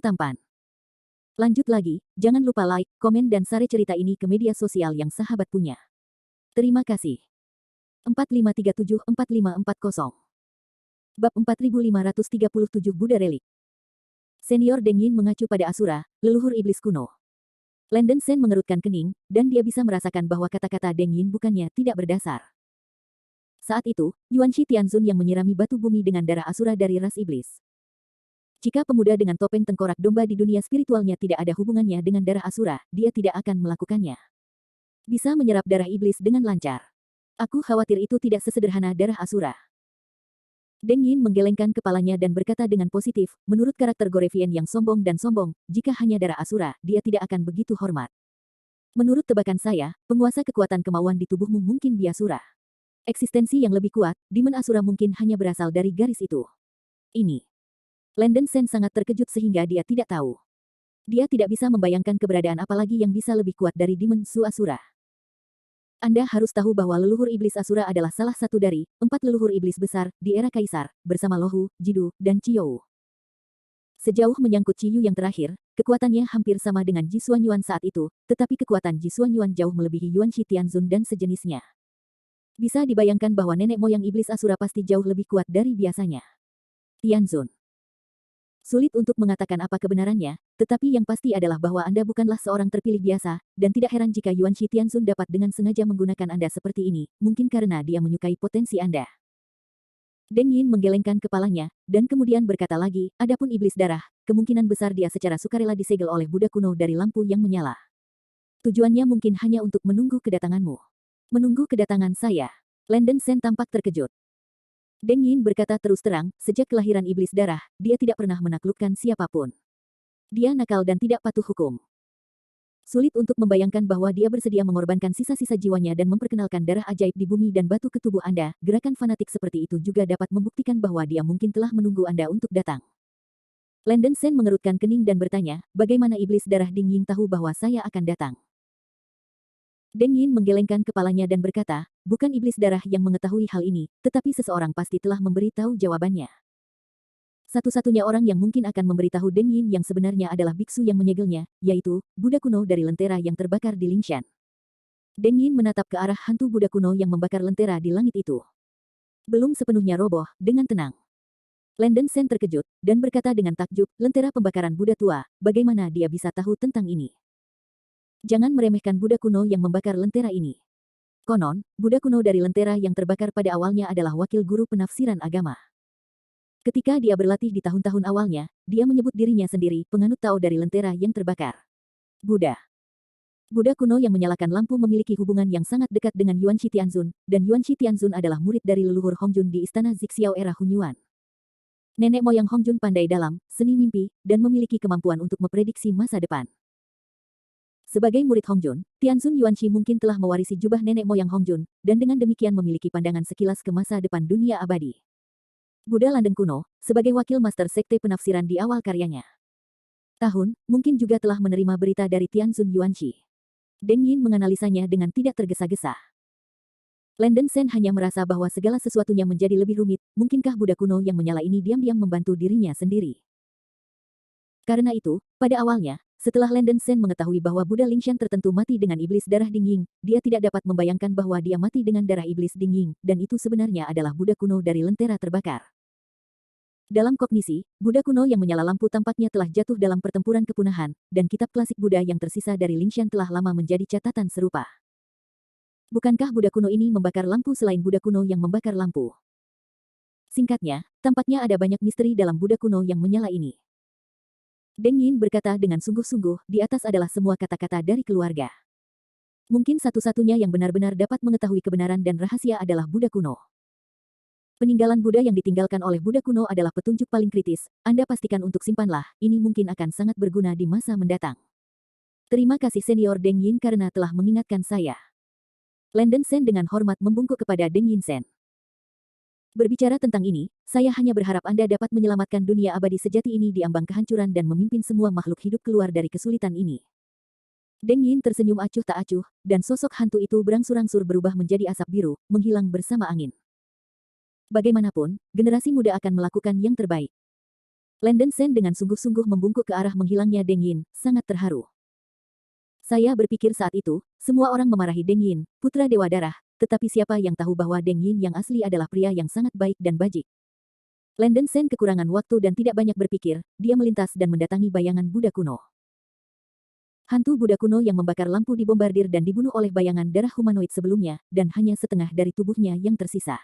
tampan. Lanjut lagi, jangan lupa like, komen dan share cerita ini ke media sosial yang sahabat punya. Terima kasih. 4537-4540 Bab 4537 Buddha Relik. Senior Deng Yin mengacu pada Asura, leluhur iblis kuno. Landen Sen mengerutkan kening, dan dia bisa merasakan bahwa kata-kata Deng Yin bukannya tidak berdasar. Saat itu, Yuanshi Tianzun yang menyirami batu bumi dengan darah Asura dari ras iblis. Jika pemuda dengan topeng tengkorak domba di dunia spiritualnya tidak ada hubungannya dengan darah Asura, dia tidak akan melakukannya. Bisa menyerap darah iblis dengan lancar. Aku khawatir itu tidak sesederhana darah Asura. Deng Yin menggelengkan kepalanya dan berkata dengan positif, menurut karakter Gorevian yang sombong dan sombong, jika hanya darah Asura, dia tidak akan begitu hormat. Menurut tebakan saya, penguasa kekuatan kemauan di tubuhmu mungkin Biasura. Eksistensi yang lebih kuat, Demon Asura mungkin hanya berasal dari garis itu. Ini. Landen Sen sangat terkejut sehingga dia tidak tahu. Dia tidak bisa membayangkan keberadaan apalagi yang bisa lebih kuat dari Demon Su Asura. Anda harus tahu bahwa leluhur iblis Asura adalah salah satu dari 4 leluhur iblis besar di era Kaisar, bersama Lohu, Jidu, dan Chiyou. Sejauh menyangkut Chiyu yang terakhir, kekuatannya hampir sama dengan Ji Xuanyuan saat itu, tetapi kekuatan Ji Xuanyuan jauh melebihi Yuanshi Tianzun dan sejenisnya. Bisa dibayangkan bahwa nenek moyang iblis Asura pasti jauh lebih kuat dari biasanya. Tianzun. Sulit untuk mengatakan apa kebenarannya, tetapi yang pasti adalah bahwa Anda bukanlah seorang terpilih biasa, dan tidak heran jika Yuanshi Tianzun dapat dengan sengaja menggunakan Anda seperti ini, mungkin karena dia menyukai potensi Anda. Deng Yin menggelengkan kepalanya, dan kemudian berkata lagi, adapun iblis darah, kemungkinan besar dia secara sukarela disegel oleh Buddha kuno dari lampu yang menyala. Tujuannya mungkin hanya untuk menunggu kedatanganmu. Menunggu kedatangan saya. Landen Sen tampak terkejut. Deng Yin berkata terus terang, sejak kelahiran iblis darah, dia tidak pernah menaklukkan siapapun. Dia nakal dan tidak patuh hukum. Sulit untuk membayangkan bahwa dia bersedia mengorbankan sisa-sisa jiwanya dan memperkenalkan darah ajaib di bumi dan batu ke tubuh Anda. Gerakan fanatik seperti itu juga dapat membuktikan bahwa dia mungkin telah menunggu Anda untuk datang. Landen Sen mengerutkan kening dan bertanya, bagaimana iblis darah Deng Yin tahu bahwa saya akan datang? Deng Yin menggelengkan kepalanya dan berkata, bukan iblis darah yang mengetahui hal ini, tetapi seseorang pasti telah memberitahu jawabannya. Satu-satunya orang yang mungkin akan memberitahu Deng Yin yang sebenarnya adalah biksu yang menyegelnya, yaitu Buddha kuno dari lentera yang terbakar di Lingshan. Deng Yin menatap ke arah hantu Buddha kuno yang membakar lentera di langit itu. Belum sepenuhnya roboh, dengan tenang. Landen Sen terkejut, dan berkata dengan takjub, lentera pembakaran Buddha tua, bagaimana dia bisa tahu tentang ini? Jangan meremehkan Buddha kuno yang membakar lentera ini. Konon, Buddha kuno dari lentera yang terbakar pada awalnya adalah wakil guru penafsiran agama. Ketika dia berlatih di tahun-tahun awalnya, dia menyebut dirinya sendiri penganut Tao dari lentera yang terbakar. Buddha. Buddha kuno yang menyalakan lampu memiliki hubungan yang sangat dekat dengan Yuanshi Tianzun, dan Yuanshi Tianzun adalah murid dari leluhur Hongjun di istana Zixiao era Hunyuan. Nenek moyang Hongjun pandai dalam seni mimpi, dan memiliki kemampuan untuk memprediksi masa depan. Sebagai murid Hongjun, Tianzun Yuanshi mungkin telah mewarisi jubah nenek moyang Hongjun, dan dengan demikian memiliki pandangan sekilas ke masa depan dunia abadi. Buddha Landen kuno, sebagai wakil master sekte penafsiran di awal karyanya. Tahun, mungkin juga telah menerima berita dari Tianzun Yuanshi. Deng Yin menganalisanya dengan tidak tergesa-gesa. Landen Sen hanya merasa bahwa segala sesuatunya menjadi lebih rumit, mungkinkah Buddha kuno yang menyala ini diam-diam membantu dirinya sendiri. Karena itu, pada awalnya, setelah Landen Sen mengetahui bahwa Buddha Lingshan tertentu mati dengan iblis darah Ding Ying, dia tidak dapat membayangkan bahwa dia mati dengan darah iblis Ding Ying, dan itu sebenarnya adalah Buddha kuno dari lentera terbakar. Dalam kognisi, Buddha kuno yang menyala lampu tampaknya telah jatuh dalam pertempuran kepunahan, dan kitab klasik Buddha yang tersisa dari Lingshan telah lama menjadi catatan serupa. Bukankah Buddha kuno ini membakar lampu selain Buddha kuno yang membakar lampu? Singkatnya, tampaknya ada banyak misteri dalam Buddha kuno yang menyala ini. Deng Yin berkata dengan sungguh-sungguh, di atas adalah semua kata-kata dari keluarga. Mungkin satu-satunya yang benar-benar dapat mengetahui kebenaran dan rahasia adalah Buddha kuno. Peninggalan Buddha yang ditinggalkan oleh Buddha kuno adalah petunjuk paling kritis, Anda pastikan untuk simpanlah, ini mungkin akan sangat berguna di masa mendatang. Terima kasih senior Deng Yin karena telah mengingatkan saya. Landen Sen dengan hormat membungkuk kepada Deng Yin Sen. Berbicara tentang ini, saya hanya berharap Anda dapat menyelamatkan dunia abadi sejati ini di ambang kehancuran dan memimpin semua makhluk hidup keluar dari kesulitan ini. Deng Yin tersenyum acuh tak acuh, dan sosok hantu itu berangsur-angsur berubah menjadi asap biru, menghilang bersama angin. Bagaimanapun, generasi muda akan melakukan yang terbaik. Landen Sen dengan sungguh-sungguh membungkuk ke arah menghilangnya Deng Yin, sangat terharu. Saya berpikir saat itu, semua orang memarahi Deng Yin, putra Dewa Darah, tetapi siapa yang tahu bahwa Deng Yin yang asli adalah pria yang sangat baik dan bajik. Landen Sen kekurangan waktu dan tidak banyak berpikir, dia melintas dan mendatangi bayangan Buddha kuno. Hantu Buddha kuno yang membakar lampu dibombardir dan dibunuh oleh bayangan darah humanoid sebelumnya, dan hanya setengah dari tubuhnya yang tersisa.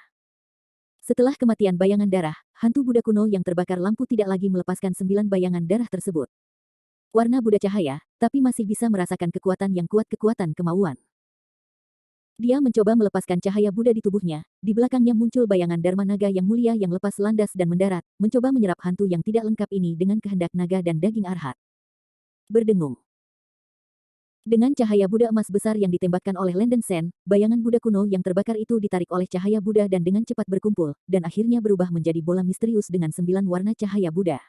Setelah kematian bayangan darah, hantu Buddha kuno yang terbakar lampu tidak lagi melepaskan 9 bayangan darah tersebut. Warna Buddha cahaya, tapi masih bisa merasakan kekuatan yang kuat, kekuatan kemauan. Dia mencoba melepaskan cahaya Buddha di tubuhnya, di belakangnya muncul bayangan Dharma Naga yang mulia yang lepas landas dan mendarat, mencoba menyerap hantu yang tidak lengkap ini dengan kehendak naga dan daging arhat. Berdengung. Dengan cahaya Buddha emas besar yang ditembakkan oleh Landen Sen, bayangan Buddha kuno yang terbakar itu ditarik oleh cahaya Buddha dan dengan cepat berkumpul, dan akhirnya berubah menjadi bola misterius dengan 9 warna cahaya Buddha.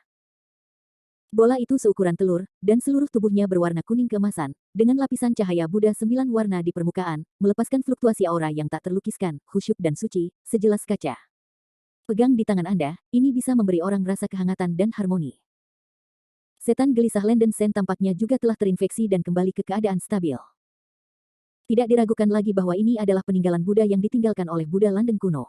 Bola itu seukuran telur, dan seluruh tubuhnya berwarna kuning keemasan, dengan lapisan cahaya Buddha 9 warna di permukaan, melepaskan fluktuasi aura yang tak terlukiskan, khusyuk dan suci, sejelas kaca. Pegang di tangan Anda, ini bisa memberi orang rasa kehangatan dan harmoni. Setan gelisah Landen Sen tampaknya juga telah terinfeksi dan kembali ke keadaan stabil. Tidak diragukan lagi bahwa ini adalah peninggalan Buddha yang ditinggalkan oleh Buddha Landen kuno.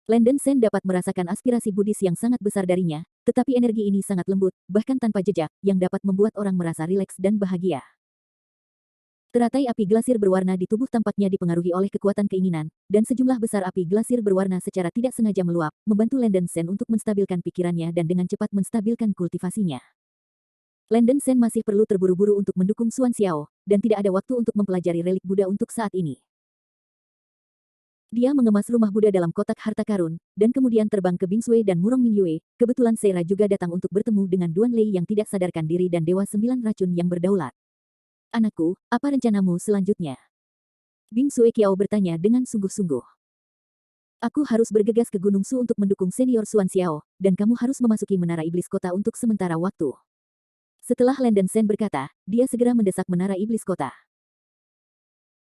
Landen Sen dapat merasakan aspirasi Buddhis yang sangat besar darinya, tetapi energi ini sangat lembut, bahkan tanpa jejak, yang dapat membuat orang merasa rileks dan bahagia. Teratai api glasir berwarna di tubuh tampaknya dipengaruhi oleh kekuatan keinginan, dan sejumlah besar api glasir berwarna secara tidak sengaja meluap, membantu Landen Sen untuk menstabilkan pikirannya dan dengan cepat menstabilkan kultivasinya. Landen Sen masih perlu terburu-buru untuk mendukung Xuan Xiao, dan tidak ada waktu untuk mempelajari relik Buddha untuk saat ini. Dia mengemas rumah Buddha dalam kotak harta karun, dan kemudian terbang ke Bingsui dan Murong Mingyue. Kebetulan Seira juga datang untuk bertemu dengan Duan Lei yang tidak sadarkan diri dan Dewa 9 Racun yang berdaulat. Anakku, apa rencanamu selanjutnya? Bingsui Qiao bertanya dengan sungguh-sungguh. Aku harus bergegas ke Gunung Su untuk mendukung senior Xuan Xiao, dan kamu harus memasuki Menara Iblis Kota untuk sementara waktu. Setelah Landen Sen berkata, dia segera mendesak Menara Iblis Kota.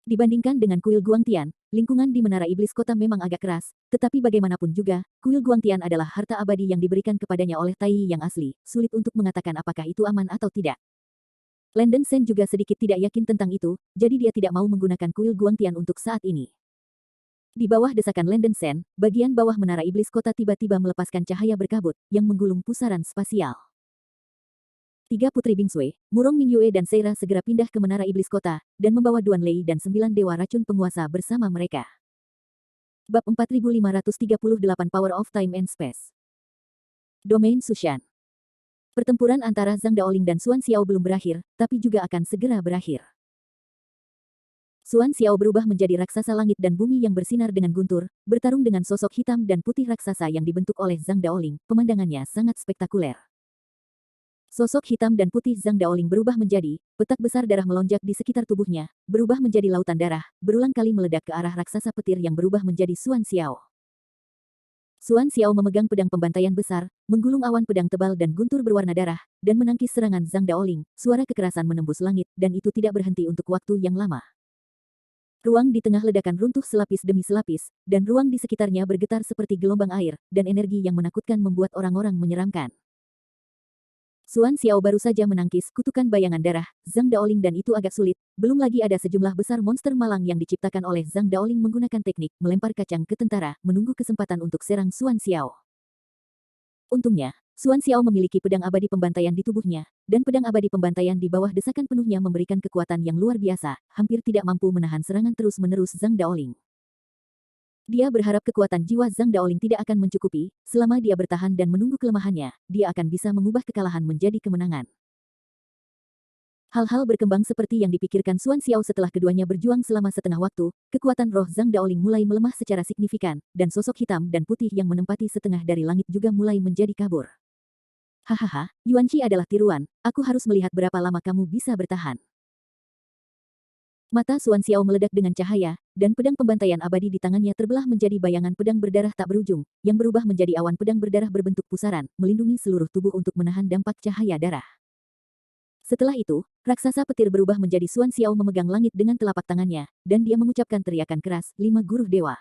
Dibandingkan dengan kuil Guangtian, lingkungan di Menara Iblis Kota memang agak keras, tetapi bagaimanapun juga, kuil Guangtian adalah harta abadi yang diberikan kepadanya oleh Tai yang asli, sulit untuk mengatakan apakah itu aman atau tidak. Landen Sen juga sedikit tidak yakin tentang itu, jadi dia tidak mau menggunakan kuil Guangtian untuk saat ini. Di bawah desakan Landen Sen, bagian bawah Menara Iblis Kota tiba-tiba melepaskan cahaya berkabut, yang menggulung pusaran spasial. 3 putri Bingsui, Murong Mingyue dan Seira segera pindah ke Menara Iblis Kota, dan membawa Duan Lei dan 9 dewa racun penguasa bersama mereka. Bab 4538 Power of Time and Space. Domain Sushan. Pertempuran antara Zhang Daoling dan Xuan Xiao belum berakhir, tapi juga akan segera berakhir. Xuan Xiao berubah menjadi raksasa langit dan bumi yang bersinar dengan guntur, bertarung dengan sosok hitam dan putih raksasa yang dibentuk oleh Zhang Daoling. Pemandangannya sangat spektakuler. Sosok hitam dan putih Zhang Daoling berubah menjadi, petak besar darah melonjak di sekitar tubuhnya, berubah menjadi lautan darah, berulang kali meledak ke arah raksasa petir yang berubah menjadi Xuan Xiao. Xuan Xiao memegang pedang pembantaian besar, menggulung awan pedang tebal dan guntur berwarna darah, dan menangkis serangan Zhang Daoling. Suara kekerasan menembus langit, dan itu tidak berhenti untuk waktu yang lama. Ruang di tengah ledakan runtuh selapis demi selapis, dan ruang di sekitarnya bergetar seperti gelombang air, dan energi yang menakutkan membuat orang-orang menyeramkan. Xuan Xiao baru saja menangkis kutukan bayangan darah, Zhang Daoling dan itu agak sulit, belum lagi ada sejumlah besar monster malang yang diciptakan oleh Zhang Daoling menggunakan teknik melempar kacang ke tentara, menunggu kesempatan untuk serang Xuan Xiao. Untungnya, Xuan Xiao memiliki pedang abadi pembantaian di tubuhnya, dan pedang abadi pembantaian di bawah desakan penuhnya memberikan kekuatan yang luar biasa, hampir tidak mampu menahan serangan terus-menerus Zhang Daoling. Dia berharap kekuatan jiwa Zhang Daoling tidak akan mencukupi, selama dia bertahan dan menunggu kelemahannya, dia akan bisa mengubah kekalahan menjadi kemenangan. Hal-hal berkembang seperti yang dipikirkan Xuan Xiao setelah keduanya berjuang selama setengah waktu, kekuatan roh Zhang Daoling mulai melemah secara signifikan, dan sosok hitam dan putih yang menempati setengah dari langit juga mulai menjadi kabur. Hahaha, Yuanqi adalah tiruan, aku harus melihat berapa lama kamu bisa bertahan. Mata Xuan Xiao meledak dengan cahaya, dan pedang pembantaian abadi di tangannya terbelah menjadi bayangan pedang berdarah tak berujung, yang berubah menjadi awan pedang berdarah berbentuk pusaran, melindungi seluruh tubuh untuk menahan dampak cahaya darah. Setelah itu, raksasa petir berubah menjadi Xuan Xiao memegang langit dengan telapak tangannya, dan dia mengucapkan teriakan keras, 5 guru dewa.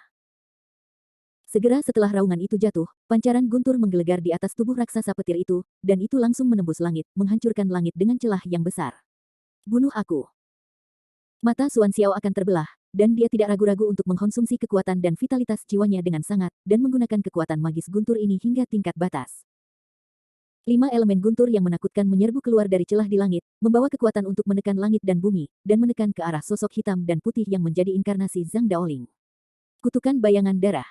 Segera setelah raungan itu jatuh, pancaran guntur menggelegar di atas tubuh raksasa petir itu, dan itu langsung menembus langit, menghancurkan langit dengan celah yang besar. Bunuh aku. Mata Xuan Xiao akan terbelah, dan dia tidak ragu-ragu untuk mengkonsumsi kekuatan dan vitalitas jiwanya dengan sangat, dan menggunakan kekuatan magis guntur ini hingga tingkat batas. 5 elemen guntur yang menakutkan menyerbu keluar dari celah di langit, membawa kekuatan untuk menekan langit dan bumi, dan menekan ke arah sosok hitam dan putih yang menjadi inkarnasi Zhang Daoling. Kutukan bayangan darah.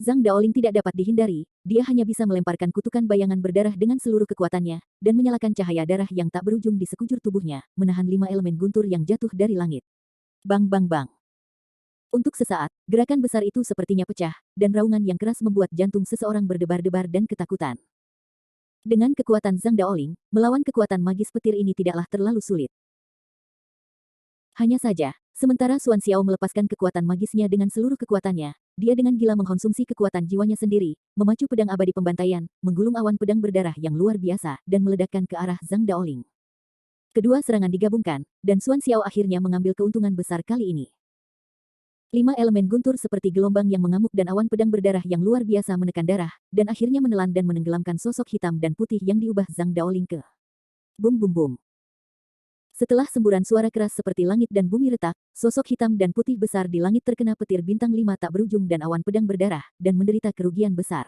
Zhang Daoling tidak dapat dihindari, dia hanya bisa melemparkan kutukan bayangan berdarah dengan seluruh kekuatannya, dan menyalakan cahaya darah yang tak berujung di sekujur tubuhnya, menahan 5 elemen guntur yang jatuh dari langit. Bang bang bang. Untuk sesaat, gerakan besar itu sepertinya pecah, dan raungan yang keras membuat jantung seseorang berdebar-debar dan ketakutan. Dengan kekuatan Zhang Daoling, melawan kekuatan magis petir ini tidaklah terlalu sulit. Hanya saja, sementara Xuan Xiao melepaskan kekuatan magisnya dengan seluruh kekuatannya, dia dengan gila mengkonsumsi kekuatan jiwanya sendiri, memacu pedang abadi pembantaian, menggulung awan pedang berdarah yang luar biasa, dan meledakkan ke arah Zhang Daoling. Kedua serangan digabungkan, dan Xuan Xiao akhirnya mengambil keuntungan besar kali ini. 5 elemen guntur seperti gelombang yang mengamuk dan awan pedang berdarah yang luar biasa menekan darah, dan akhirnya menelan dan menenggelamkan sosok hitam dan putih yang diubah Zhang Daoling ke. Bum bum bum. Setelah semburan suara keras seperti langit dan bumi retak, sosok hitam dan putih besar di langit terkena petir bintang 5 tak berujung dan awan pedang berdarah, dan menderita kerugian besar.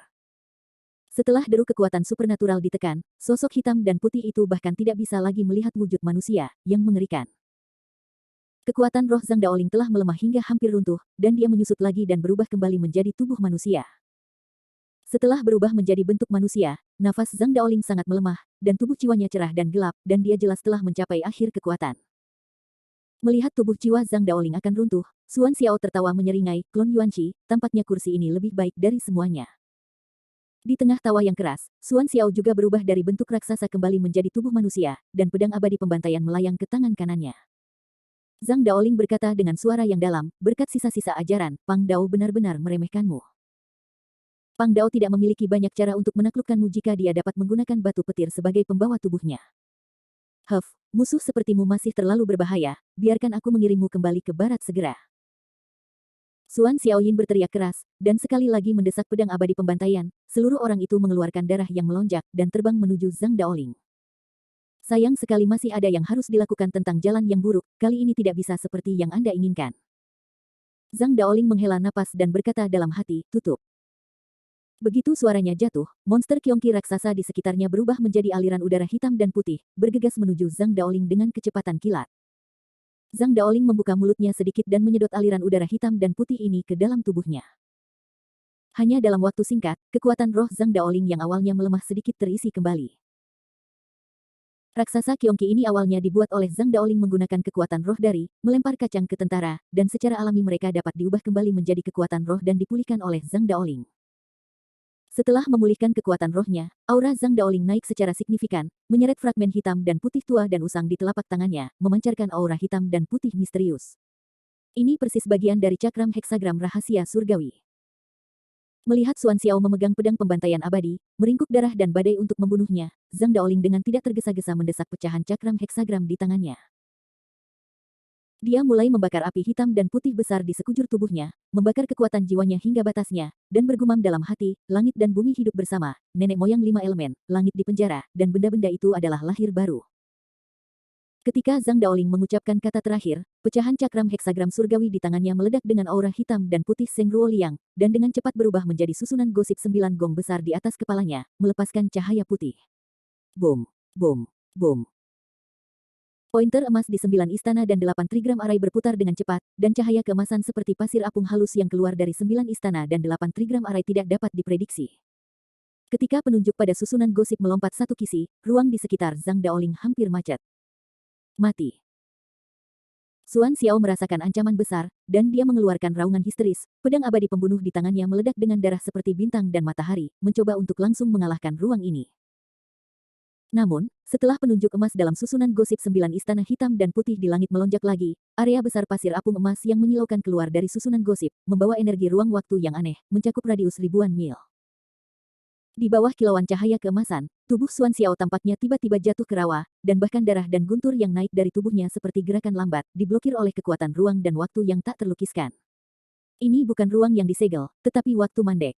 Setelah deru kekuatan supernatural ditekan, sosok hitam dan putih itu bahkan tidak bisa lagi melihat wujud manusia, yang mengerikan. Kekuatan roh Zhang Daoling telah melemah hingga hampir runtuh, dan dia menyusut lagi dan berubah kembali menjadi tubuh manusia. Setelah berubah menjadi bentuk manusia, nafas Zhang Daoling sangat melemah, dan tubuh jiwanya cerah dan gelap, dan dia jelas telah mencapai akhir kekuatan. Melihat tubuh jiwa Zhang Daoling akan runtuh, Xuan Xiao tertawa menyeringai, "Klon Yuanqi, tampaknya kursi ini lebih baik dari semuanya." Di tengah tawa yang keras, Xuan Xiao juga berubah dari bentuk raksasa kembali menjadi tubuh manusia, dan pedang abadi pembantaian melayang ke tangan kanannya. Zhang Daoling berkata dengan suara yang dalam, "Berkat sisa-sisa ajaran, Pang Dao benar-benar meremehkanmu." Pang Dao tidak memiliki banyak cara untuk menaklukkanmu jika dia dapat menggunakan batu petir sebagai pembawa tubuhnya. "Huff, musuh sepertimu masih terlalu berbahaya, biarkan aku mengirimmu kembali ke barat segera." Xuan Xiaoyin berteriak keras, dan sekali lagi mendesak pedang abadi pembantaian, seluruh orang itu mengeluarkan darah yang melonjak, dan terbang menuju Zhang Daoling. Sayang sekali masih ada yang harus dilakukan tentang jalan yang buruk, kali ini tidak bisa seperti yang Anda inginkan. Zhang Daoling menghela napas dan berkata dalam hati, "Tutup." Begitu suaranya jatuh, monster Kyongki raksasa di sekitarnya berubah menjadi aliran udara hitam dan putih, bergegas menuju Zhang Daoling dengan kecepatan kilat. Zhang Daoling membuka mulutnya sedikit dan menyedot aliran udara hitam dan putih ini ke dalam tubuhnya. Hanya dalam waktu singkat, kekuatan roh Zhang Daoling yang awalnya melemah sedikit terisi kembali. Raksasa Kyongki ini awalnya dibuat oleh Zhang Daoling menggunakan kekuatan roh dari, melempar kacang ke tentara, dan secara alami mereka dapat diubah kembali menjadi kekuatan roh dan dipulihkan oleh Zhang Daoling. Setelah memulihkan kekuatan rohnya, aura Zhang Daoling naik secara signifikan, menyeret fragmen hitam dan putih tua dan usang di telapak tangannya, memancarkan aura hitam dan putih misterius. Ini persis bagian dari cakram heksagram rahasia surgawi. Melihat Xuan Xiao memegang pedang pembantaian abadi, meringkuk darah dan badai untuk membunuhnya, Zhang Daoling dengan tidak tergesa-gesa mendesak pecahan cakram heksagram di tangannya. Dia mulai membakar api hitam dan putih besar di sekujur tubuhnya, membakar kekuatan jiwanya hingga batasnya, dan bergumam dalam hati, "Langit dan bumi hidup bersama, nenek moyang 5 elemen, langit di penjara, dan benda-benda itu adalah lahir baru." Ketika Zhang Daoling mengucapkan kata terakhir, pecahan cakram heksagram surgawi di tangannya meledak dengan aura hitam dan putih Seng Ruo Liang, dan dengan cepat berubah menjadi susunan gosip 9 gong besar di atas kepalanya, melepaskan cahaya putih. Boom, boom, boom. Pointer emas di 9 istana dan 8 trigram arai berputar dengan cepat, dan cahaya keemasan seperti pasir apung halus yang keluar dari 9 istana dan 8 trigram arai tidak dapat diprediksi. Ketika penunjuk pada susunan gosip melompat satu kisi, ruang di sekitar Zhang Daoling hampir macet. Mati. Xuan Xiao merasakan ancaman besar, dan dia mengeluarkan raungan histeris, pedang abadi pembunuh di tangannya meledak dengan darah seperti bintang dan matahari, mencoba untuk langsung mengalahkan ruang ini. Namun, setelah penunjuk emas dalam susunan gosip 9 istana hitam dan putih di langit melonjak lagi, area besar pasir apung emas yang menyilaukan keluar dari susunan gosip, membawa energi ruang waktu yang aneh, mencakup radius ribuan mil. Di bawah kilauan cahaya keemasan, tubuh Xuan Xiao tampaknya tiba-tiba jatuh ke rawa, dan bahkan darah dan guntur yang naik dari tubuhnya seperti gerakan lambat, diblokir oleh kekuatan ruang dan waktu yang tak terlukiskan. Ini bukan ruang yang disegel, tetapi waktu mandek.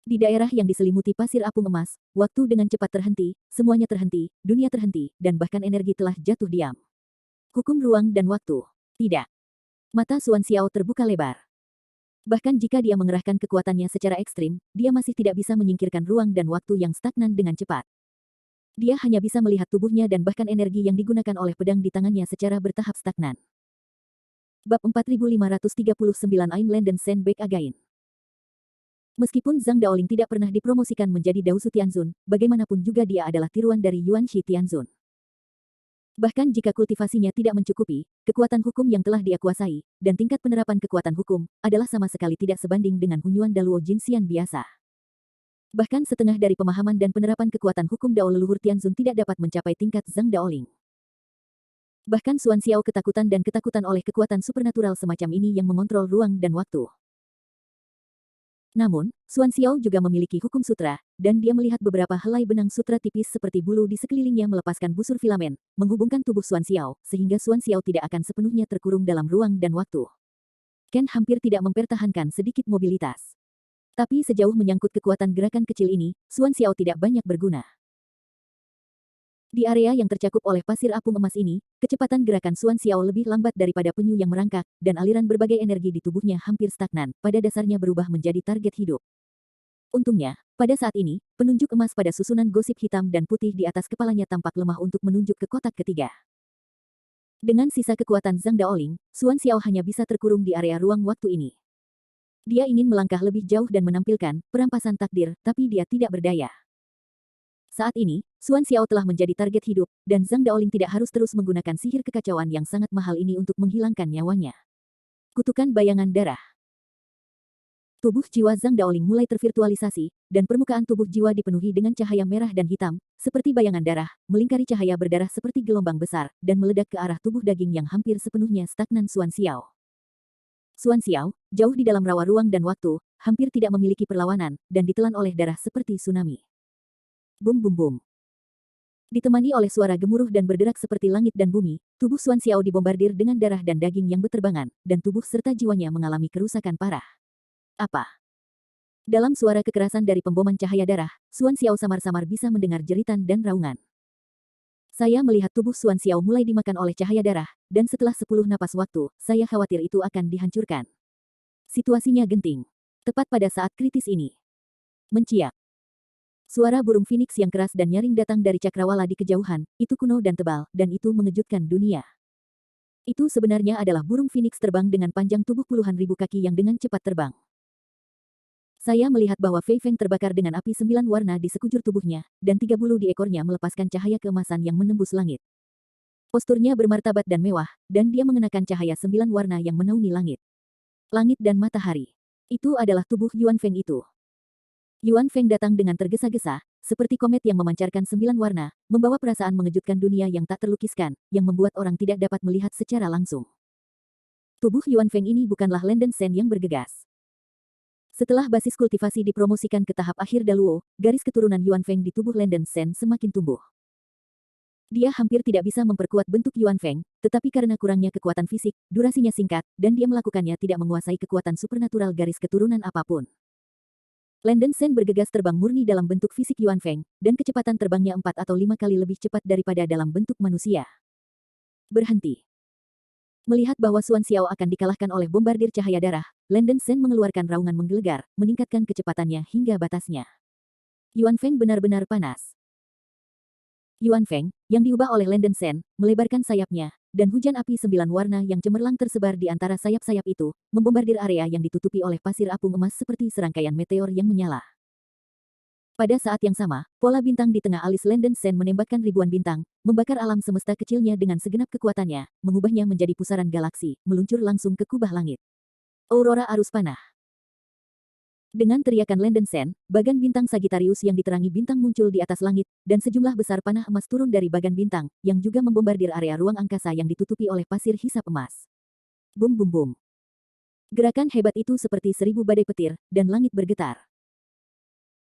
Di daerah yang diselimuti pasir apung emas, waktu dengan cepat terhenti, semuanya terhenti, dunia terhenti, dan bahkan energi telah jatuh diam. Hukum ruang dan waktu. Tidak. Mata Xuan Xiao terbuka lebar. Bahkan jika dia mengerahkan kekuatannya secara ekstrim, dia masih tidak bisa menyingkirkan ruang dan waktu yang stagnan dengan cepat. Dia hanya bisa melihat tubuhnya dan bahkan energi yang digunakan oleh pedang di tangannya secara bertahap stagnan. Bab 4539 I'm Landen Sen Back Again. Meskipun Zhang Daoling tidak pernah dipromosikan menjadi Daosu Tianzun, bagaimanapun juga dia adalah tiruan dari Yuan Shi Tianzun. Bahkan jika kultivasinya tidak mencukupi, kekuatan hukum yang telah dia kuasai, dan tingkat penerapan kekuatan hukum, adalah sama sekali tidak sebanding dengan Hunyuan Daluo Jinxian biasa. Bahkan setengah dari pemahaman dan penerapan kekuatan hukum Dao leluhur Tianzun tidak dapat mencapai tingkat Zhang Daoling. Bahkan Xuan Xiao ketakutan oleh kekuatan supernatural semacam ini yang mengontrol ruang dan waktu. Namun, Xuan Xiao juga memiliki hukum sutra, dan dia melihat beberapa helai benang sutra tipis seperti bulu di sekelilingnya melepaskan busur filamen, menghubungkan tubuh Xuan Xiao, sehingga Xuan Xiao tidak akan sepenuhnya terkurung dalam ruang dan waktu. Ken hampir tidak mempertahankan sedikit mobilitas. Tapi sejauh menyangkut kekuatan gerakan kecil ini, Xuan Xiao tidak banyak berguna. Di area yang tercakup oleh pasir apung emas ini, kecepatan gerakan Xuan Xiao lebih lambat daripada penyu yang merangkak, dan aliran berbagai energi di tubuhnya hampir stagnan, pada dasarnya berubah menjadi target hidup. Untungnya, pada saat ini, penunjuk emas pada susunan gosip hitam dan putih di atas kepalanya tampak lemah untuk menunjuk ke kotak ketiga. Dengan sisa kekuatan Zhang Daoling, Xuan Xiao hanya bisa terkurung di area ruang waktu ini. Dia ingin melangkah lebih jauh dan menampilkan perampasan takdir, tapi dia tidak berdaya. Saat ini, Xuan Xiao telah menjadi target hidup, dan Zhang Daoling tidak harus terus menggunakan sihir kekacauan yang sangat mahal ini untuk menghilangkan nyawanya. Kutukan bayangan darah. Tubuh jiwa Zhang Daoling mulai tervirtualisasi, dan permukaan tubuh jiwa dipenuhi dengan cahaya merah dan hitam, seperti bayangan darah, melingkari cahaya berdarah seperti gelombang besar, dan meledak ke arah tubuh daging yang hampir sepenuhnya stagnan Xuan Xiao. Xuan Xiao, jauh di dalam rawa ruang dan waktu, hampir tidak memiliki perlawanan, dan ditelan oleh darah seperti tsunami. Bum bum bum. Ditemani oleh suara gemuruh dan berderak seperti langit dan bumi, tubuh Xuan Xiao dibombardir dengan darah dan daging yang berterbangan, dan tubuh serta jiwanya mengalami kerusakan parah. Apa? Dalam suara kekerasan dari pemboman cahaya darah, Xuan Xiao samar-samar bisa mendengar jeritan dan raungan. Saya melihat tubuh Xuan Xiao mulai dimakan oleh cahaya darah, dan setelah 10 napas waktu, saya khawatir itu akan dihancurkan. Situasinya genting. Tepat pada saat kritis ini. Menciak. Suara burung phoenix yang keras dan nyaring datang dari cakrawala di kejauhan, itu kuno dan tebal, dan itu mengejutkan dunia. Itu sebenarnya adalah burung phoenix terbang dengan panjang tubuh puluhan ribu kaki yang dengan cepat terbang. Saya melihat bahwa Fei Feng terbakar dengan api 9 warna di sekujur tubuhnya, dan 3 bulu di ekornya melepaskan cahaya keemasan yang menembus langit. Posturnya bermartabat dan mewah, dan dia mengenakan cahaya 9 warna yang menaungi langit. Langit dan matahari. Itu adalah tubuh Yuan Feng itu. Yuan Feng datang dengan tergesa-gesa, seperti komet yang memancarkan 9 warna, membawa perasaan mengejutkan dunia yang tak terlukiskan, yang membuat orang tidak dapat melihat secara langsung. Tubuh Yuan Feng ini bukanlah Landen Sen yang bergegas. Setelah basis kultivasi dipromosikan ke tahap akhir Daluo, garis keturunan Yuan Feng di tubuh Landen Sen semakin tumbuh. Dia hampir tidak bisa memperkuat bentuk Yuan Feng, tetapi karena kurangnya kekuatan fisik, durasinya singkat, dan dia melakukannya tidak menguasai kekuatan supernatural garis keturunan apapun. Landen Sen bergegas terbang murni dalam bentuk fisik Yuan Feng, dan kecepatan terbangnya 4 atau 5 kali lebih cepat daripada dalam bentuk manusia. Berhenti. Melihat bahwa Xuan Xiao akan dikalahkan oleh bombardir cahaya darah, Landen Sen mengeluarkan raungan menggelegar, meningkatkan kecepatannya hingga batasnya. Yuan Feng benar-benar panas. Yuan Feng, yang diubah oleh Landen Sen, melebarkan sayapnya, dan hujan api 9 warna yang cemerlang tersebar di antara sayap-sayap itu, membombardir area yang ditutupi oleh pasir apung emas seperti serangkaian meteor yang menyala. Pada saat yang sama, pola bintang di tengah alis Landen Sen menembakkan ribuan bintang, membakar alam semesta kecilnya dengan segenap kekuatannya, mengubahnya menjadi pusaran galaksi, meluncur langsung ke kubah langit. Aurora arus panah. Dengan teriakan Landen Sen, bagan bintang Sagittarius yang diterangi bintang muncul di atas langit, dan sejumlah besar panah emas turun dari bagan bintang, yang juga membombardir area ruang angkasa yang ditutupi oleh pasir hisap emas. Bum bum bum. Gerakan hebat itu seperti 1000 badai petir, dan langit bergetar.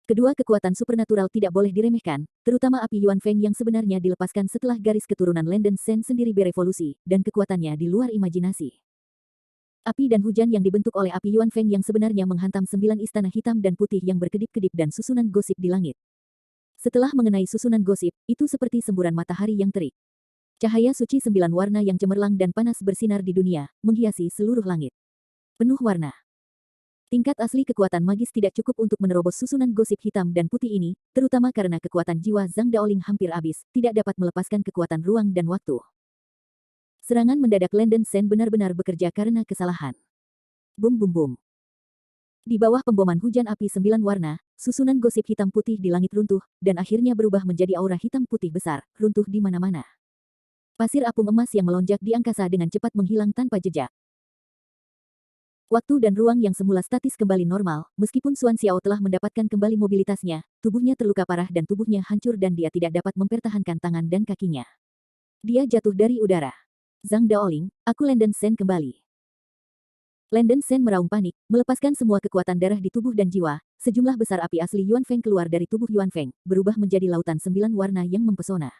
Kedua kekuatan supernatural tidak boleh diremehkan, terutama api Yuan Feng yang sebenarnya dilepaskan setelah garis keturunan Landen Sen sendiri berevolusi, dan kekuatannya di luar imajinasi. Api dan hujan yang dibentuk oleh api Yuan Feng yang sebenarnya menghantam 9 istana hitam dan putih yang berkedip-kedip dan susunan gosip di langit. Setelah mengenai susunan gosip, itu seperti semburan matahari yang terik. Cahaya suci 9 warna yang cemerlang dan panas bersinar di dunia, menghiasi seluruh langit. Penuh warna. Tingkat asli kekuatan magis tidak cukup untuk menerobos susunan gosip hitam dan putih ini, terutama karena kekuatan jiwa Zhang Daoling hampir habis, tidak dapat melepaskan kekuatan ruang dan waktu. Serangan mendadak Landen Sen benar-benar bekerja karena kesalahan. Bum bum bum. Di bawah pemboman hujan api 9 warna, susunan gosip hitam putih di langit runtuh, dan akhirnya berubah menjadi aura hitam putih besar, runtuh di mana-mana. Pasir apung emas yang melonjak di angkasa dengan cepat menghilang tanpa jejak. Waktu dan ruang yang semula statis kembali normal, meskipun Xuan Xiao telah mendapatkan kembali mobilitasnya, tubuhnya terluka parah dan tubuhnya hancur dan dia tidak dapat mempertahankan tangan dan kakinya. Dia jatuh dari udara. Zhang Daoling, aku Landen Sen kembali. Landen Sen meraung panik, melepaskan semua kekuatan darah di tubuh dan jiwa, sejumlah besar api asli Yuan Feng keluar dari tubuh Yuan Feng, berubah menjadi lautan 9 warna yang mempesona.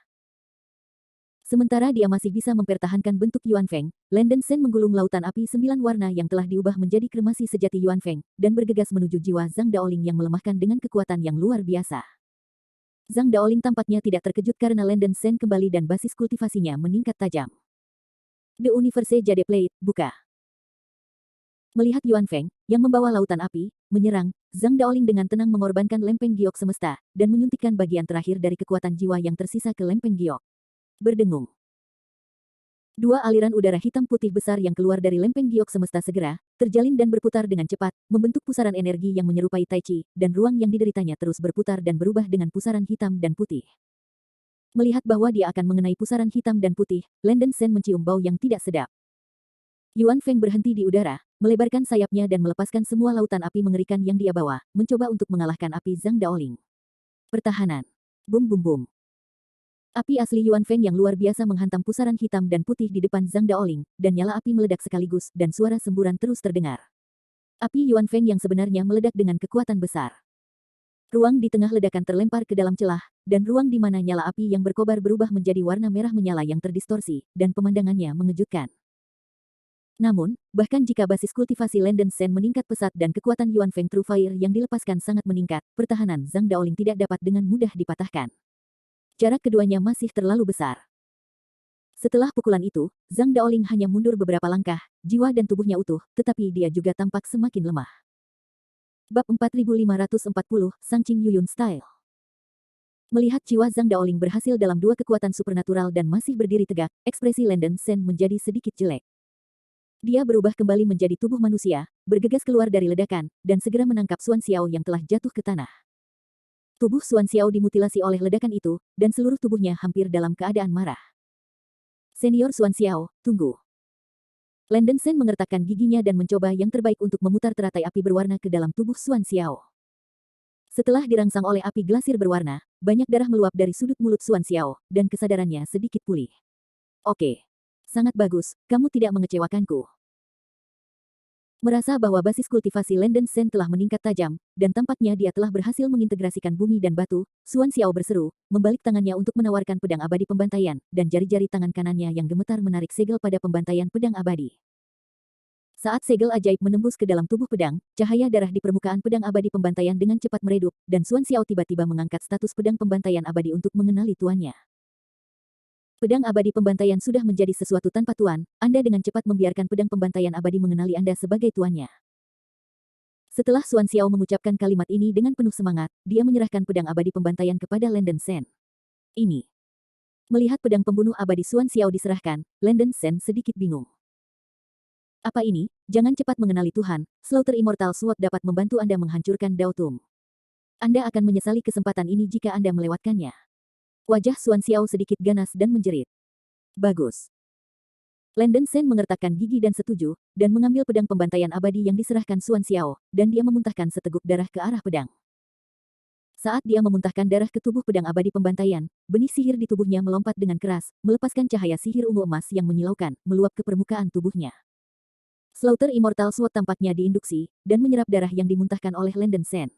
Sementara dia masih bisa mempertahankan bentuk Yuan Feng, Landen Sen menggulung lautan api 9 warna yang telah diubah menjadi kremasi sejati Yuan Feng, dan bergegas menuju jiwa Zhang Daoling yang melemahkan dengan kekuatan yang luar biasa. Zhang Daoling tampaknya tidak terkejut karena Landen Sen kembali dan basis kultivasinya meningkat tajam. The Universe Jade Plate, buka. Melihat Yuan Feng, yang membawa lautan api, menyerang, Zhang Daoling dengan tenang mengorbankan lempeng giok semesta, dan menyuntikkan bagian terakhir dari kekuatan jiwa yang tersisa ke lempeng giok. Berdengung. Dua aliran udara hitam putih besar yang keluar dari lempeng giok semesta segera, terjalin dan berputar dengan cepat, membentuk pusaran energi yang menyerupai Tai Chi, dan ruang yang dideritanya terus berputar dan berubah dengan pusaran hitam dan putih. Melihat bahwa dia akan mengenai pusaran hitam dan putih, Landen Sen mencium bau yang tidak sedap. Yuan Feng berhenti di udara, melebarkan sayapnya dan melepaskan semua lautan api mengerikan yang dia bawa, mencoba untuk mengalahkan api Zhang Daoling. Pertahanan. Bum bum bum. Api asli Yuan Feng yang luar biasa menghantam pusaran hitam dan putih di depan Zhang Daoling, dan nyala api meledak sekaligus, dan suara semburan terus terdengar. Api Yuan Feng yang sebenarnya meledak dengan kekuatan besar. Ruang di tengah ledakan terlempar ke dalam celah, dan ruang di mana nyala api yang berkobar berubah menjadi warna merah menyala yang terdistorsi, dan pemandangannya mengejutkan. Namun, bahkan jika basis kultivasi Landen Sen meningkat pesat dan kekuatan Yuan Feng True Fire yang dilepaskan sangat meningkat, pertahanan Zhang Daoling tidak dapat dengan mudah dipatahkan. Jarak keduanya masih terlalu besar. Setelah pukulan itu, Zhang Daoling hanya mundur beberapa langkah, jiwa dan tubuhnya utuh, tetapi dia juga tampak semakin lemah. Bab 4540, Shangqing Yuyun Style. Melihat jiwa Zhang Daoling berhasil dalam dua kekuatan supernatural dan masih berdiri tegak, ekspresi Landen Sen menjadi sedikit jelek. Dia berubah kembali menjadi tubuh manusia, bergegas keluar dari ledakan, dan segera menangkap Xuan Xiao yang telah jatuh ke tanah. Tubuh Xuan Xiao dimutilasi oleh ledakan itu, dan seluruh tubuhnya hampir dalam keadaan marah. Senior Xuan Xiao, tunggu. Landen Sen mengertakkan giginya dan mencoba yang terbaik untuk memutar teratai api berwarna ke dalam tubuh Xuan Xiao. Setelah dirangsang oleh api glasir berwarna, banyak darah meluap dari sudut mulut Xuan Xiao, dan kesadarannya sedikit pulih. Oke. Sangat bagus, kamu tidak mengecewakanku. Merasa bahwa basis kultivasi Landen Sen telah meningkat tajam, dan tampaknya dia telah berhasil mengintegrasikan bumi dan batu, Xuan Xiao berseru, membalik tangannya untuk menawarkan pedang abadi pembantaian, dan jari-jari tangan kanannya yang gemetar menarik segel pada pembantaian pedang abadi. Saat segel ajaib menembus ke dalam tubuh pedang, cahaya darah di permukaan pedang abadi pembantaian dengan cepat meredup, dan Xuan Xiao tiba-tiba mengangkat status pedang pembantaian abadi untuk mengenali tuannya. Pedang abadi pembantaian sudah menjadi sesuatu tanpa tuan, Anda dengan cepat membiarkan pedang pembantaian abadi mengenali Anda sebagai tuannya. Setelah Xuan Xiao mengucapkan kalimat ini dengan penuh semangat, dia menyerahkan pedang abadi pembantaian kepada Landen Sen. Ini. Melihat pedang pembunuh abadi Xuan Xiao diserahkan, Landen Sen sedikit bingung. Apa ini? Jangan cepat mengenali Tuhan, Slaughter Immortal Sword dapat membantu Anda menghancurkan Dao Tum. Anda akan menyesali kesempatan ini jika Anda melewatkannya. Wajah Xuan Xiao sedikit ganas dan menjerit. Bagus. Landen Sen mengertakkan gigi dan setuju, dan mengambil pedang pembantaian abadi yang diserahkan Xuan Xiao, dan dia memuntahkan seteguk darah ke arah pedang. Saat dia memuntahkan darah ke tubuh pedang abadi pembantaian, benih sihir di tubuhnya melompat dengan keras, melepaskan cahaya sihir ungu emas yang menyilaukan, meluap ke permukaan tubuhnya. Slaughter Immortal Sword tampaknya diinduksi, dan menyerap darah yang dimuntahkan oleh Landen Sen.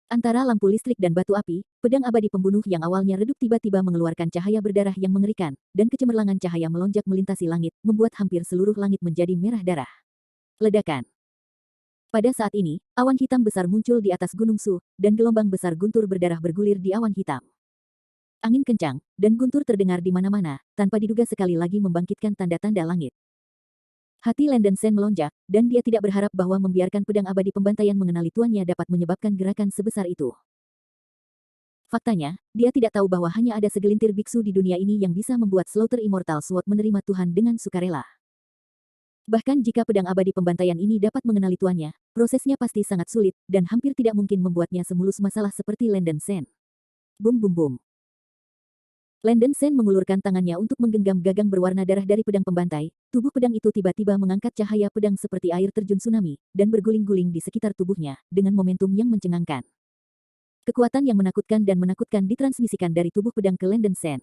Antara lampu listrik dan batu api, pedang abadi pembunuh yang awalnya redup tiba-tiba mengeluarkan cahaya berdarah yang mengerikan, dan kecemerlangan cahaya melonjak melintasi langit, membuat hampir seluruh langit menjadi merah darah. Ledakan. Pada saat ini, awan hitam besar muncul di atas Gunung Su, dan gelombang besar guntur berdarah bergulir di awan hitam. Angin kencang, dan guntur terdengar di mana-mana, tanpa diduga sekali lagi membangkitkan tanda-tanda langit. Hati Landon Sen melonjak, dan dia tidak berharap bahwa membiarkan pedang abadi pembantaian mengenali tuannya dapat menyebabkan gerakan sebesar itu. Faktanya, dia tidak tahu bahwa hanya ada segelintir biksu di dunia ini yang bisa membuat Slaughter Immortal Sword menerima Tuhan dengan sukarela. Bahkan jika pedang abadi pembantaian ini dapat mengenali tuannya, prosesnya pasti sangat sulit, dan hampir tidak mungkin membuatnya semulus masalah seperti Landon Sen. Bum bum bum. Landon Sen mengulurkan tangannya untuk menggenggam gagang berwarna darah dari pedang pembantai. Tubuh pedang itu tiba-tiba mengangkat cahaya pedang seperti air terjun tsunami, dan berguling-guling di sekitar tubuhnya, dengan momentum yang mencengangkan. Kekuatan yang menakutkan dan menakutkan ditransmisikan dari tubuh pedang ke Landon Sen.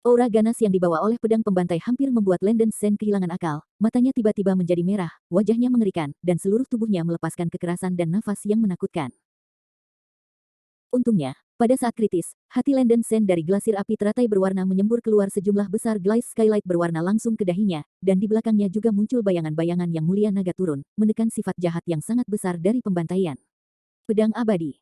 Aura ganas yang dibawa oleh pedang pembantai hampir membuat Landon Sen kehilangan akal, matanya tiba-tiba menjadi merah, wajahnya mengerikan, dan seluruh tubuhnya melepaskan kekerasan dan nafas yang menakutkan. Untungnya, pada saat kritis, hati Landon Sen dari glasir api teratai berwarna menyembur keluar sejumlah besar glaze skylight berwarna langsung ke dahinya, dan di belakangnya juga muncul bayangan-bayangan yang mulia naga turun, menekan sifat jahat yang sangat besar dari pembantaian. Pedang abadi.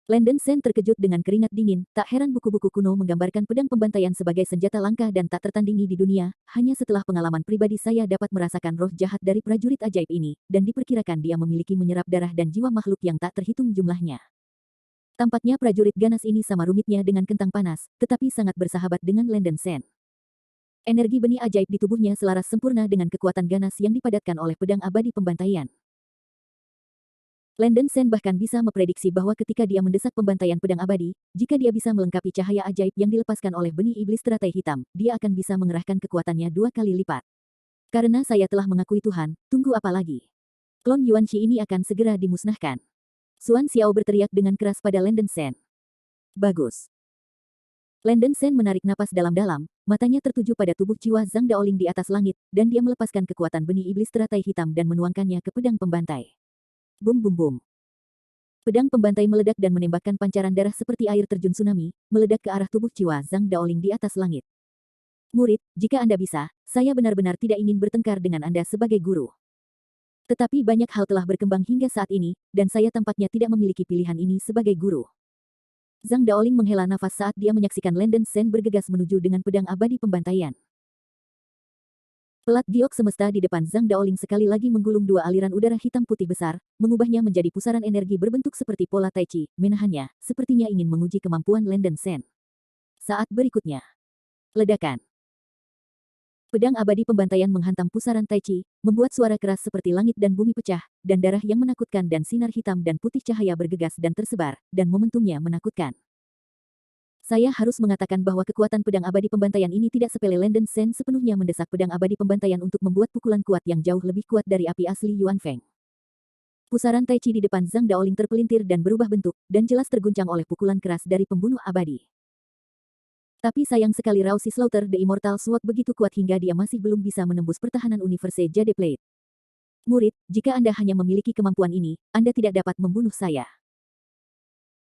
Landon Sen terkejut dengan keringat dingin, tak heran buku-buku kuno menggambarkan pedang pembantaian sebagai senjata langka dan tak tertandingi di dunia, hanya setelah pengalaman pribadi saya dapat merasakan roh jahat dari prajurit ajaib ini, dan diperkirakan dia memiliki menyerap darah dan jiwa makhluk yang tak terhitung jumlahnya. Tampaknya prajurit ganas ini sama rumitnya dengan kentang panas, tetapi sangat bersahabat dengan Landon Sen. Energi benih ajaib di tubuhnya selaras sempurna dengan kekuatan ganas yang dipadatkan oleh pedang abadi pembantaian. Landon Sen bahkan bisa memprediksi bahwa ketika dia mendesak pembantaian pedang abadi, jika dia bisa melengkapi cahaya ajaib yang dilepaskan oleh benih iblis teratai hitam, dia akan bisa mengerahkan kekuatannya 2 kali lipat. Karena saya telah mengakui Tuhan, tunggu apa lagi? Klon Yuanqi ini akan segera dimusnahkan. Xuan Xiao berteriak dengan keras pada Landon Sen. Bagus. Landon Sen menarik napas dalam-dalam, matanya tertuju pada tubuh jiwa Zhang Daoling di atas langit, dan dia melepaskan kekuatan benih iblis teratai hitam dan menuangkannya ke pedang pembantai. Bum bum bum. Pedang pembantai meledak dan menembakkan pancaran darah seperti air terjun tsunami, meledak ke arah tubuh jiwa Zhang Daoling di atas langit. Murid, jika Anda bisa, saya benar-benar tidak ingin bertengkar dengan Anda sebagai guru. Tetapi banyak hal telah berkembang hingga saat ini, dan saya tampaknya tidak memiliki pilihan ini sebagai guru. Zhang Daoling menghela nafas saat dia menyaksikan Landon Sen bergegas menuju dengan pedang abadi pembantaian. Pelat giok semesta di depan Zhang Daoling sekali lagi menggulung 2 aliran udara hitam putih besar, mengubahnya menjadi pusaran energi berbentuk seperti pola tai chi, menahannya, sepertinya ingin menguji kemampuan Landon Sen. Saat berikutnya. Ledakan. Pedang abadi pembantaian menghantam pusaran tai chi, membuat suara keras seperti langit dan bumi pecah, dan darah yang menakutkan dan sinar hitam dan putih cahaya bergegas dan tersebar, dan momentumnya menakutkan. Saya harus mengatakan bahwa kekuatan pedang abadi pembantaian ini tidak sepele. Landon Sen sepenuhnya mendesak pedang abadi pembantaian untuk membuat pukulan kuat yang jauh lebih kuat dari api asli Yuan Feng. Pusaran tai chi di depan Zhang Daoling terpelintir dan berubah bentuk, dan jelas terguncang oleh pukulan keras dari pembunuh abadi. Tapi sayang sekali Rao si Slaughter the Immortal Sword begitu kuat hingga dia masih belum bisa menembus pertahanan Universe Jade Plate. Murid, jika Anda hanya memiliki kemampuan ini, Anda tidak dapat membunuh saya.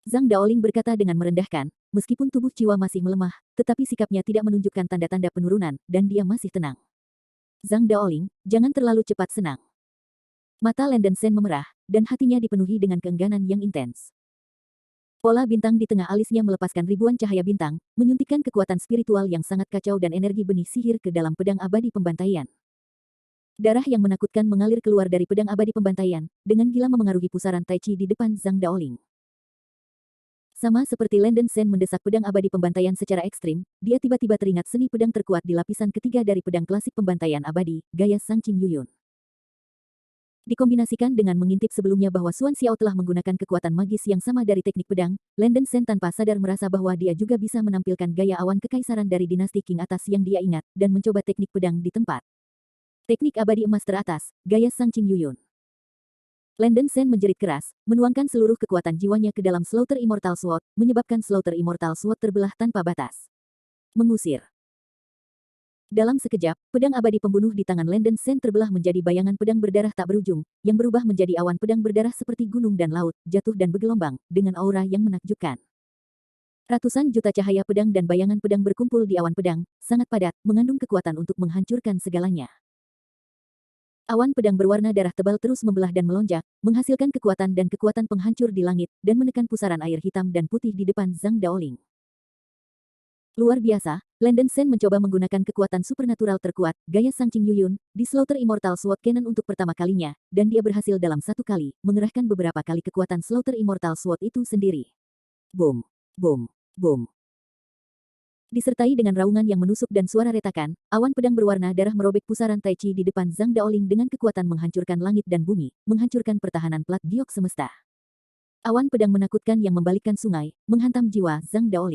Zhang Daoling berkata dengan merendahkan, meskipun tubuh jiwa masih melemah, tetapi sikapnya tidak menunjukkan tanda-tanda penurunan, dan dia masih tenang. Zhang Daoling, jangan terlalu cepat senang. Mata Landon Sen memerah, dan hatinya dipenuhi dengan keengganan yang intens. Pola bintang di tengah alisnya melepaskan ribuan cahaya bintang, menyuntikkan kekuatan spiritual yang sangat kacau dan energi benih sihir ke dalam pedang abadi pembantaian. Darah yang menakutkan mengalir keluar dari pedang abadi pembantaian, dengan gila memengaruhi pusaran tai chi di depan Zhang Daoling. Sama seperti Landon Sen mendesak pedang abadi pembantaian secara ekstrim, dia tiba-tiba teringat seni pedang terkuat di lapisan ketiga dari pedang klasik pembantaian abadi, gaya Sang Qing Yuyun. Dikombinasikan dengan mengintip sebelumnya bahwa Xuan Xiao telah menggunakan kekuatan magis yang sama dari teknik pedang, Landon Sen tanpa sadar merasa bahwa dia juga bisa menampilkan gaya awan kekaisaran dari dinasti Qing atas yang dia ingat, dan mencoba teknik pedang di tempat. Teknik abadi emas teratas, gaya Sang Qing Yuyun. Landon Sen menjerit keras, menuangkan seluruh kekuatan jiwanya ke dalam Slaughter Immortal Sword, menyebabkan Slaughter Immortal Sword terbelah tanpa batas. Mengusir. Dalam sekejap, pedang abadi pembunuh di tangan Landen Sen terbelah menjadi bayangan pedang berdarah tak berujung, yang berubah menjadi awan pedang berdarah seperti gunung dan laut, jatuh dan bergelombang, dengan aura yang menakjubkan. Ratusan juta cahaya pedang dan bayangan pedang berkumpul di awan pedang, sangat padat, mengandung kekuatan untuk menghancurkan segalanya. Awan pedang berwarna darah tebal terus membelah dan melonjak, menghasilkan kekuatan dan kekuatan penghancur di langit, dan menekan pusaran air hitam dan putih di depan Zhang Daoling. Luar biasa, Landen Sen mencoba menggunakan kekuatan supernatural terkuat, gaya Sang Qing Yuyun, di Slaughter Immortal Sword Cannon untuk pertama kalinya, dan dia berhasil dalam satu kali, mengerahkan beberapa kali kekuatan Slaughter Immortal Sword itu sendiri. Boom, boom, boom. Disertai dengan raungan yang menusuk dan suara retakan, awan pedang berwarna darah merobek pusaran Tai Chi di depan Zhang Daoling dengan kekuatan menghancurkan langit dan bumi, menghancurkan pertahanan plat giok semesta. Awan pedang menakutkan yang membalikkan sungai, menghantam jiwa Zhang Daoling.